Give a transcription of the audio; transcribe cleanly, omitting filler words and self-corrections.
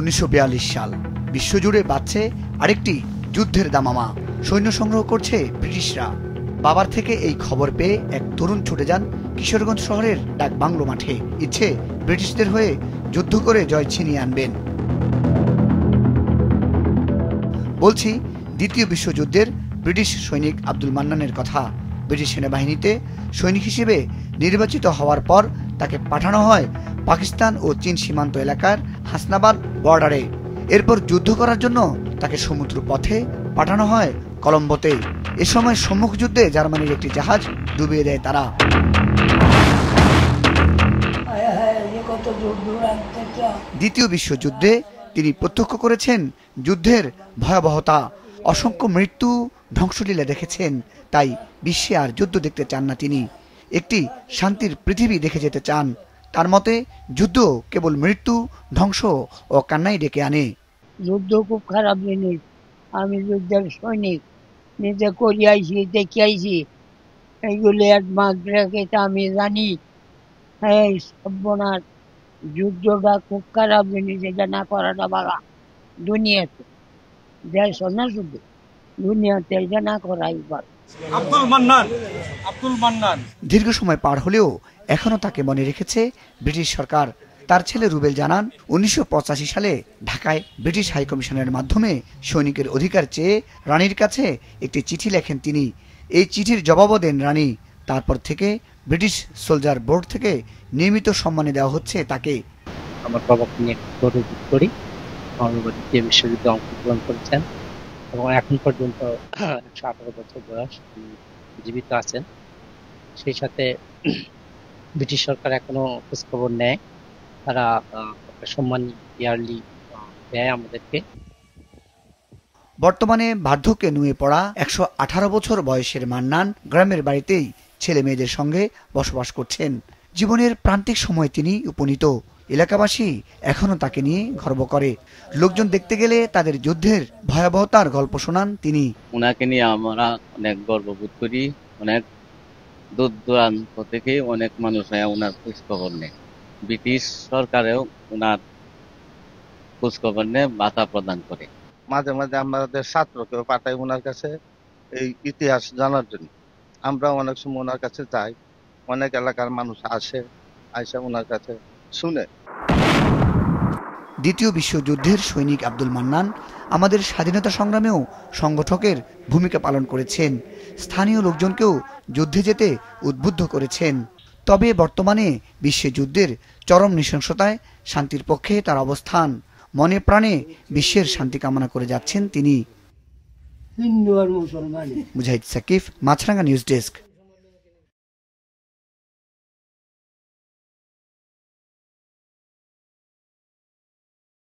1942 সাল বিশ্বজুড়ে বাজছে আরেকটি যুদ্ধের দামামা। সৈন্য সংগ্রহ করছে ব্রিটিশরা। বাবার থেকে এই খবর পেয়ে এক তরুণ ছুটে যান কিশোরগঞ্জ শহরের ডাক বাংলো মাঠে। ইচ্ছে ব্রিটিশদের হয়ে যুদ্ধ করে জয় ছিনিয়ে আনবেন। বলছি দ্বিতীয় বিশ্বযুদ্ধের ব্রিটিশ সৈনিক আব্দুল মান্নানের কথা। ব্রিটিশ সেনাবাহিনীতে সৈনিক হিসেবে নির্বাচিত হওয়ার পর তাকে পাঠানো হয় পাকিস্তান ও চীন সীমান্ত এলাকার হাসনাবাদ বর্ডারে। এরপর যুদ্ধ করার জন্য তাকে সমুদ্র পথে পাঠানো হয় কলম্বোতে। এ সময় সম্মুখ যুদ্ধে জার্মানির একটি জাহাজ ডুবিয়ে দেয় তারা। দ্বিতীয় বিশ্বযুদ্ধে তিনি প্রত্যক্ষ করেছেন যুদ্ধের ভয়াবহতা, অসংখ্য মৃত্যু, ধ্বংসলীলা দেখেছেন। তাই বিশ্বে আর যুদ্ধ দেখতে চান না তিনি, একটি শান্তির পৃথিবী দেখে যেতে চান। তার মতে যুদ্ধ কেবল মৃত্যু, ধ্বংস ও কান্নাই ডেকে আনে। যুদ্ধ খুব খারাপ জিনিস। আমি যুদ্ধের সৈনিক, নিজে করে আইছি, দেখে আইছি। এইগুলি এক মাস রেখে আমি জানি এই সর্বনাশ। যুদ্ধটা খুব খারাপ জিনিস, এটা না করাটা ভালো। দুনিয়াতে দেশ না শুধু দুনিয়াতে এটা না করাই ভালো। আব্দুল মান্নান দীর্ঘ সময় পার হলেও এখনো তাকে মনে রেখেছে ব্রিটিশ সরকার। তার ছেলে রুবেল জানান, 1985 সালে ঢাকায় ব্রিটিশ হাইকমিশনের মাধ্যমে সৈনিকের অধিকার চেয়ে রানীর কাছে একটি চিঠি লেখেন তিনি। এই চিঠির জবাবও দেন রানী। তারপর থেকে ব্রিটিশ সোলজার বোর্ড থেকে নিয়মিত সম্মানে দেওয়া হচ্ছে তাকে। আমার বাবাকে নিয়ে গর্ব করি। আমার বাবা দ্বিতীয় বিশ্বযুদ্ধে অংশগ্রহণ করেছেন এবং এখন পর্যন্ত 118 বছর বয়স জীবিত আছেন। সেই সাথে ব্রিটিশ সরকার এখনো খোঁজখবর নেয়, তারা সম্মান ইয়ারলি দেয় আমাদেরকে। বর্তমানে বার্ধক্যে নুয়ে পড়া 118 বছর বয়সের মান্নান গ্রামের বাড়িতেই ছেলে মেয়েদের সঙ্গে বসবাস করছেন। জীবনের প্রান্তিক সময় তিনি উপনীত। এলাকাবাসী এখনো তাকে নিয়ে গর্ব করে। লোকজন দেখতে গেলে তাদের যুদ্ধের ভয়াবহতার গল্প শোনান তিনি। ওনাকে নিয়ে আমরা অনেক গর্ববোধ করি। অনেক দূর দূরান্ত থেকে অনেক মানুষ ওনার খোঁজ খবর নেয়। ব্রিটিশ সরকারেও ওনার খোঁজ খবর নেয়, ভাতা প্রদান করে। মাঝে মাঝে আমাদের ছাত্রকেও পাঠাই ওনার কাছে এই ইতিহাস জানার জন্য। আমরা অনেক সময় ওনার কাছে যাই, অনেক এলাকার মানুষ আসে ওনার কাছে শুনে। দ্বিতীয় বিশ্বযুদ্ধের সৈনিক আব্দুল মান্নান আমাদের স্বাধীনতা সংগ্রামেও সংগঠকের ভূমিকা পালন করেছেন। স্থানীয় লোকজনকেও যুদ্ধে যেতে উদ্বুদ্ধ করেছেন। তবে বর্তমানে বিশ্বে যুদ্ধের চরম নৃশংসতায় শান্তির পক্ষে তার অবস্থান। মনে প্রাণে বিশ্বের শান্তি কামনা করে যাচ্ছেন তিনি। হিন্দু আর মুসলমান। মুজাহিদ সাকিব, মাছরাঙ্গা নিউজ ডেস্ক।